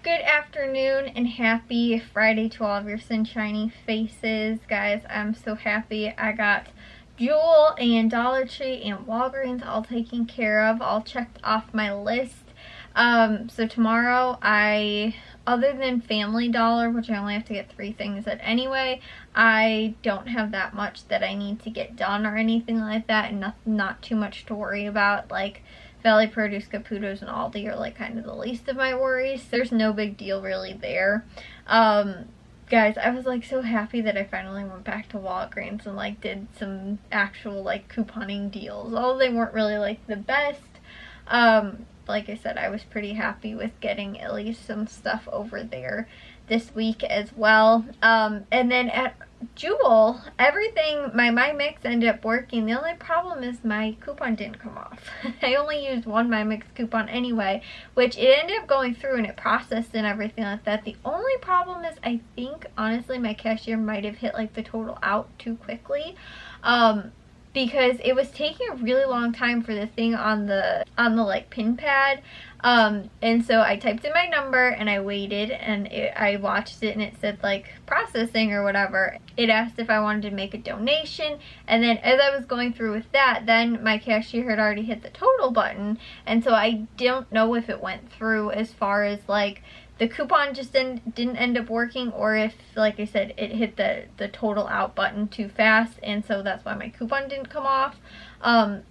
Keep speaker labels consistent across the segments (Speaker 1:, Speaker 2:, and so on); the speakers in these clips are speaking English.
Speaker 1: Good afternoon and happy Friday to all of your sunshiny faces. Guys, I'm so happy. I got Jewel and Dollar Tree and Walgreens all taken care of, all checked off my list. So tomorrow other than Family Dollar, which I only have to get 3 things at anyway, I don't have that much that I need to get done or anything like that, and not too much to worry about. Like Valley Produce, Caputo's, and Aldi are like kind of the least of my worries. There's no big deal really there. Guys, I was like so happy that I finally went back to Walgreens and like did some actual like couponing deals. Although they weren't really like the best. Like I said, I was pretty happy with getting at least some stuff over there this week as well. And then at Jewel, everything, my Mix ended up working. The only problem is my coupon didn't come off. I only used one Mix coupon anyway, which it ended up going through and it processed and everything like that. The only problem is I think, honestly, my cashier might have hit like the total out too quickly. Because it was taking a really long time for the thing on the like pin pad, and so I typed in my number and I waited, and I watched it and it said like processing or whatever. It asked if I wanted to make a donation, and then as I was going through with that, then my cashier had already hit the total button, and so I don't know if it went through as far as like the coupon just didn't end up working, or if, like I said, it hit the total out button too fast, and so that's why my coupon didn't come off,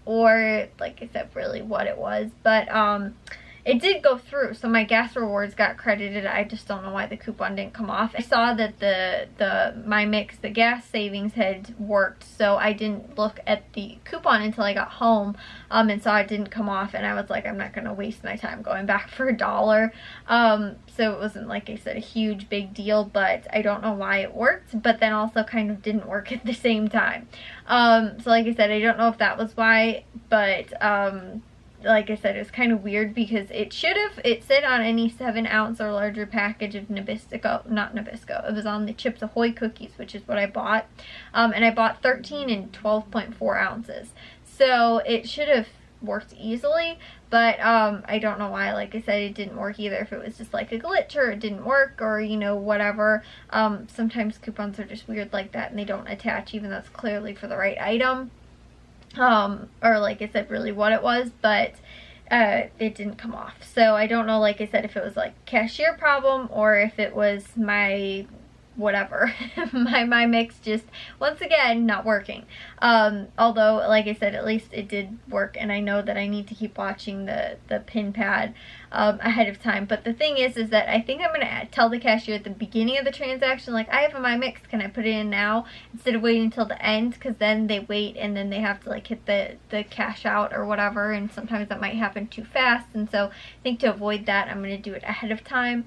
Speaker 1: or like I said, really what it was. But it did go through, so my gas rewards got credited. I just don't know why the coupon didn't come off. I saw that the Mix, the gas savings had worked, so I didn't look at the coupon until I got home, and saw it didn't come off, and I was like, I'm not gonna waste my time going back for $1. So it wasn't, like I said, a huge big deal, but I don't know why it worked, but then also kind of didn't work at the same time. So like I said, I don't know if that was why, but like I said, it was kind of weird because it said on any 7-ounce or larger package of not Nabisco, it was on the Chips Ahoy cookies, which is what I bought, and I bought 13 and 12.4 ounces, so it should have worked easily, but I don't know why, like I said, it didn't work either. If it was just like a glitch or it didn't work, or you know, whatever. Sometimes coupons are just weird like that and they don't attach even though it's clearly for the right item. Or like I said, really what it was, but it didn't come off. So I don't know, like I said, if it was like cashier problem or if it was my whatever. my Mix just, once again, not working. Although, like I said, at least it did work, and I know that I need to keep watching the pin pad ahead of time. But the thing is that I think I'm going to tell the cashier at the beginning of the transaction, like, I have a Mix, can I put it in now? Instead of waiting until the end, because then they wait and then they have to like hit the cash out or whatever, and sometimes that might happen too fast. And so I think to avoid that, I'm going to do it ahead of time.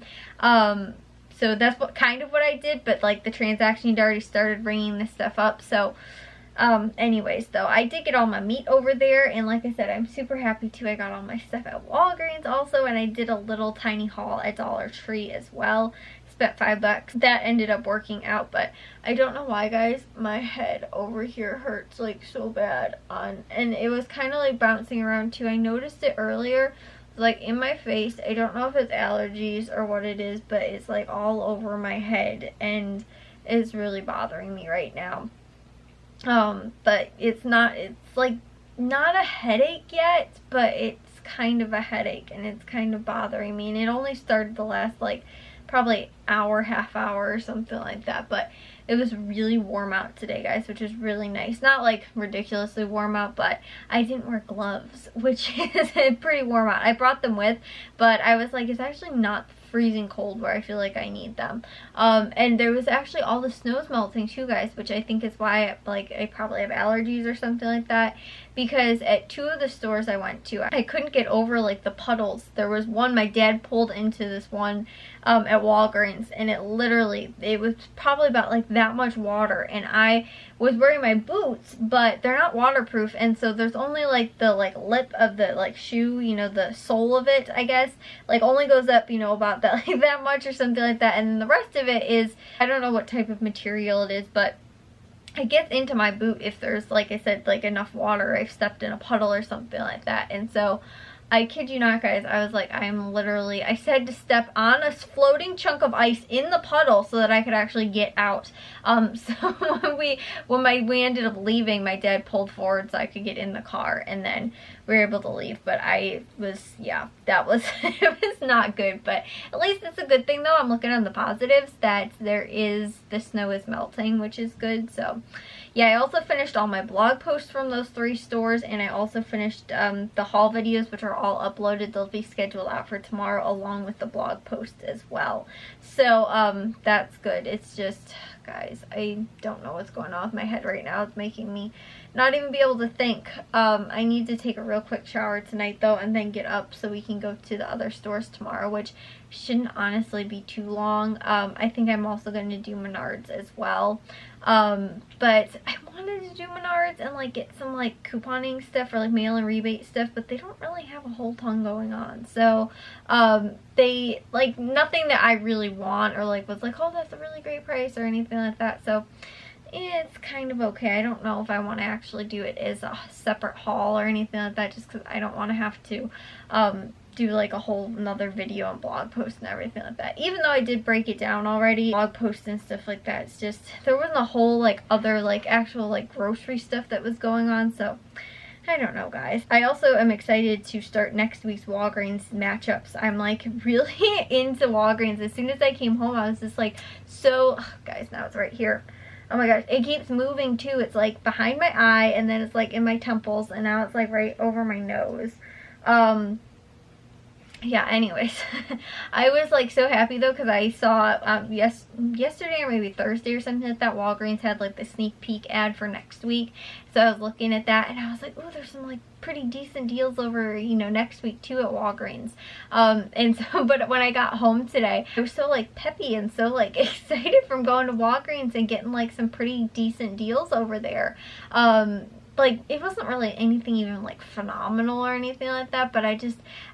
Speaker 1: So that's kind of what I did, but like the transaction had already started ringing this stuff up. So anyways, though, I did get all my meat over there, and like I said, I'm super happy too. I got all my stuff at Walgreens also, and I did a little tiny haul at Dollar Tree as well. Spent $5. That ended up working out, but I don't know why, guys, my head over here hurts like so bad and it was kind of like bouncing around too. I noticed it earlier, like in my face. I don't know if it's allergies or what it is, but it's like all over my head and it's really bothering me right now. But it's like not a headache yet, but it's kind of a headache and it's kind of bothering me, and it only started the last like probably half hour or something like that. But it was really warm out today, guys, which is really nice. Not like ridiculously warm out, but I didn't wear gloves, which is pretty warm out. I brought them with, but I was like, it's actually not freezing cold where I feel like I need them. And there was actually all the snow's melting too, guys, which I think is why I probably have allergies or something like that, because at 2 of the stores I went to, I couldn't get over like the puddles. There was one, my dad pulled into this one at Walgreens, and it was probably about like that much water, and I was wearing my boots, but they're not waterproof, and so there's only like the lip of the like shoe, you know, the sole of it, I guess, like only goes up, you know, about that like that much or something like that, and then the rest of it is, I don't know what type of material it is, but it gets into my boot if there's, like I said, like enough water, I've stepped in a puddle or something like that. And so I kid you not, guys, I was like, I said to step on a floating chunk of ice in the puddle so that I could actually get out. So when we ended up leaving, my dad pulled forward so I could get in the car, and then we were able to leave. But I was, yeah, that was, it was not good, but at least it's a good thing though. I'm looking on the positives that the snow is melting, which is good. So yeah, I also finished all my blog posts from those 3 stores, and I also finished the haul videos, which are all uploaded. They'll be scheduled out for tomorrow along with the blog post as well. So that's good. It's just, guys, I don't know what's going on with my head right now. It's making me not even be able to think. I need to take a real quick shower tonight though, and then get up so we can go to the other stores tomorrow, which shouldn't honestly be too long. I think I'm also going to do Menards as well. But I wanted to do Menards and like get some like couponing stuff or like mail and rebate stuff, but they don't really have a whole ton going on. So they like nothing that I really want or like was like, oh, that's a really great price or anything like that. So it's kind of okay. I don't know if I want to actually do it as a separate haul or anything like that, just because I don't want to have to do like a whole another video and blog post and everything like that. Even though I did break it down already, blog posts and stuff like that, it's just there wasn't a whole like other like actual like grocery stuff that was going on. So I don't know, guys. I also am excited to start next week's Walgreens matchups. I'm like really into Walgreens. As soon as I came home, I was just like, so guys, now it's right here. Oh my gosh, it keeps moving too. It's like behind my eye, and then it's like in my temples, and now it's like right over my nose. Yeah, anyways, I was like so happy though, because I saw yesterday or maybe Thursday or something like that, Walgreens had like the sneak peek ad for next week. So I was looking at that and I was like, oh, there's some like pretty decent deals over, you know, next week too at Walgreens. And so, but when I got home today, I was so like peppy and so like excited from going to Walgreens and getting like some pretty decent deals over there. Like it wasn't really anything even like phenomenal or anything like that, but I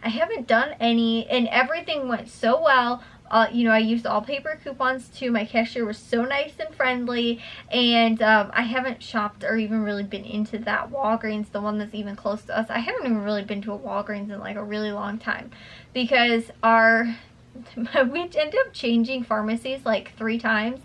Speaker 1: haven't done any, and everything went so well. You know, I used all paper coupons too. My cashier was so nice and friendly, and I haven't shopped or even really been into that Walgreens, the one that's even close to us. I haven't even really been to a Walgreens in like a really long time, because we ended up changing pharmacies like 3 times.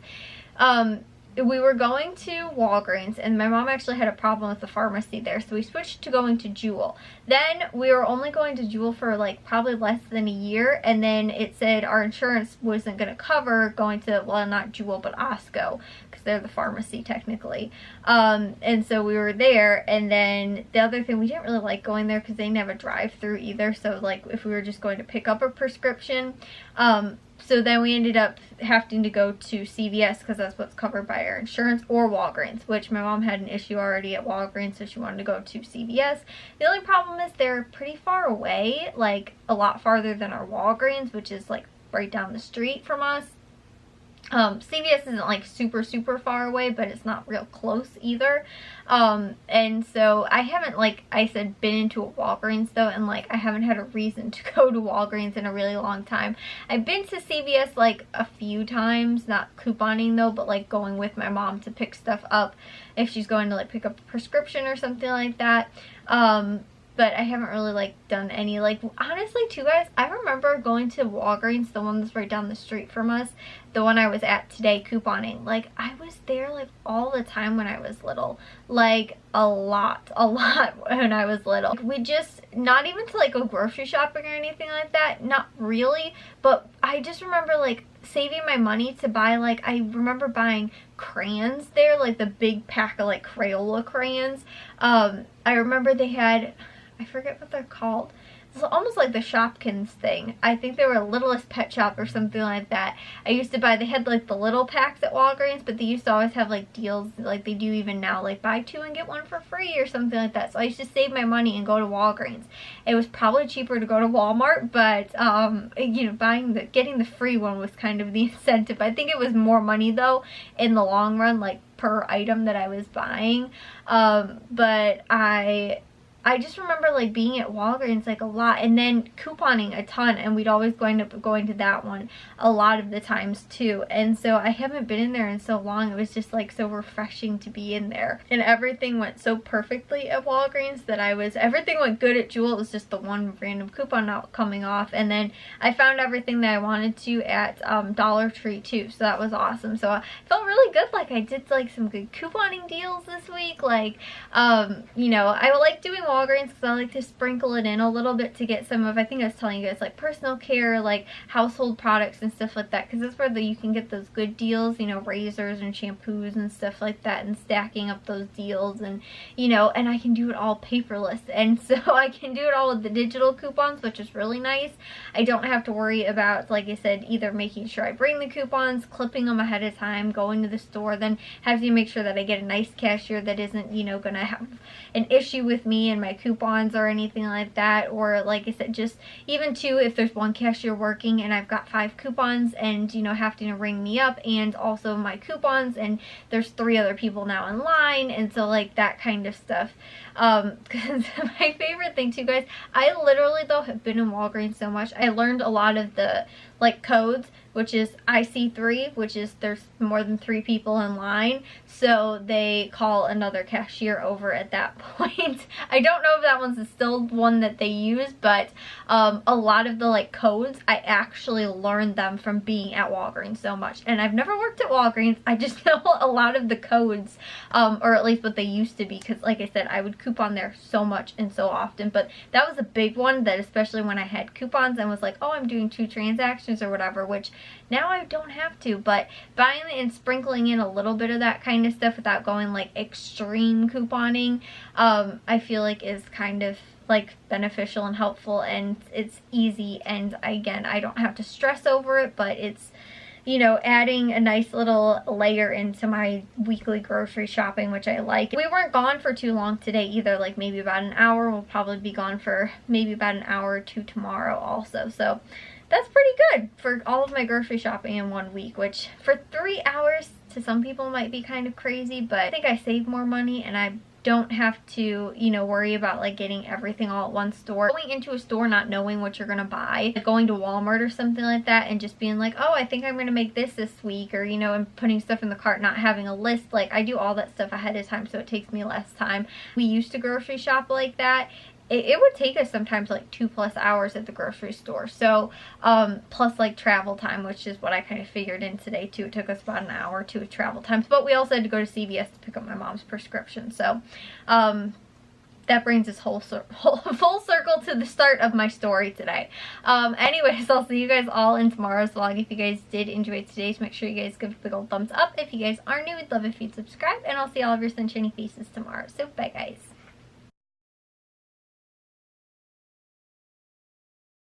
Speaker 1: We were going to Walgreens, and my mom actually had a problem with the pharmacy there, so we switched to going to Jewel. Then we were only going to Jewel for like probably less than a year, and then it said our insurance wasn't going to cover going to, well, not Jewel but Osco, because they're the pharmacy technically. And so we were there, and then the other thing, we didn't really like going there because they didn't have a drive-through either, so like if we were just going to pick up a prescription, so then we ended up having to go to CVS because that's what's covered by our insurance, or Walgreens, which my mom had an issue already at Walgreens, so she wanted to go to CVS. The only problem is they're pretty far away, like a lot farther than our Walgreens, which is like right down the street from us. CVS isn't like super far away, but it's not real close either. And so I haven't, like I said, been into a Walgreens though, and like I haven't had a reason to go to Walgreens in a really long time. I've been to CVS like a few times, not couponing though, but like going with my mom to pick stuff up if she's going to like pick up a prescription or something like that. But I haven't really like done any, like, honestly too, guys, I remember going to Walgreens, the one that's right down the street from us, the one I was at today couponing. Like, I was there like all the time when I was little, like a lot when I was little. We just, not even to like go grocery shopping or anything like that, not really, but I just remember like saving my money to buy, like, I remember buying crayons there, like the big pack of like Crayola crayons. I remember they had, I forget what they're called. It's almost like the Shopkins thing. I think they were Littlest Pet Shop or something like that. I used to buy, they had like the little packs at Walgreens, but they used to always have like deals like they do even now, like buy 2 and get 1 for free or something like that. So I used to save my money and go to Walgreens. It was probably cheaper to go to Walmart, but you know, getting the free one was kind of the incentive. I think it was more money though in the long run, like per item that I was buying. But I just remember like being at Walgreens like a lot, and then couponing a ton, and we'd always going to that one a lot of the times too. And so I haven't been in there in so long. It was just like so refreshing to be in there, and everything went so perfectly at Walgreens that everything went good at Jewel. It was just the one random coupon not coming off, and then I found everything that I wanted to at Dollar Tree too, so that was awesome. So I felt really good, like I did like some good couponing deals this week. Like you know, I like doing Walgreens because I like to sprinkle it in a little bit to get some of, I think I was telling you guys, like personal care, like household products and stuff like that, because that's where you can get those good deals, you know, razors and shampoos and stuff like that, and stacking up those deals. And you know, and I can do it all paperless, and so I can do it all with the digital coupons, which is really nice. I don't have to worry about, like I said, either making sure I bring the coupons, clipping them ahead of time, going to the store, then have to make sure that I get a nice cashier that isn't, you know, gonna have an issue with me and my coupons or anything like that. Or like I said, just even too, if there's one cashier working and I've got 5 coupons and, you know, having to ring me up and also my coupons, and there's 3 other people now in line, and so like that kind of stuff. Because my favorite thing too, guys, I literally though have been in Walgreens so much, I learned a lot of the like codes, which is IC3, which is there's more than 3 people in line, so they call another cashier over at that point. I don't know if that one's still one that they use, but a lot of the like codes, I actually learned them from being at Walgreens so much. And I've never worked at Walgreens, I just know a lot of the codes, or at least what they used to be, because like I said, I would coupon there so much and so often. But that was a big one, that especially when I had coupons and was like, oh, I'm doing 2 transactions or whatever, which now I don't have to. But buying and sprinkling in a little bit of that kind of stuff without going like extreme couponing, I feel like is kind of like beneficial and helpful, and it's easy, and again, I don't have to stress over it, but it's, you know, adding a nice little layer into my weekly grocery shopping, which I like. We weren't gone for too long today either, like maybe about an hour. We'll probably be gone for maybe about an hour or 2 tomorrow also, so that's pretty good for all of my grocery shopping in 1 week, which for 3 hours to some people might be kind of crazy, but I think I save more money, and I don't have to, you know, worry about like getting everything all at one store. Going into a store not knowing what you're gonna buy, like going to Walmart or something like that and just being like, oh, I think I'm gonna make this week, or you know, and putting stuff in the cart, not having a list. Like I do all that stuff ahead of time, so it takes me less time. We used to grocery shop like that. It would take us sometimes like 2+ hours at the grocery store, so plus like travel time, which is what I kind of figured in today too. It took us about an hour or 2 of travel times, but we also had to go to CVS to pick up my mom's prescription. So that brings us full circle to the start of my story today. Anyways, I'll see you guys all in tomorrow's vlog. If you guys did enjoy today's, make sure you guys give a big old thumbs up. If you guys are new, we'd love if you'd subscribe, and I'll see all of your sunshiny faces tomorrow. So bye guys.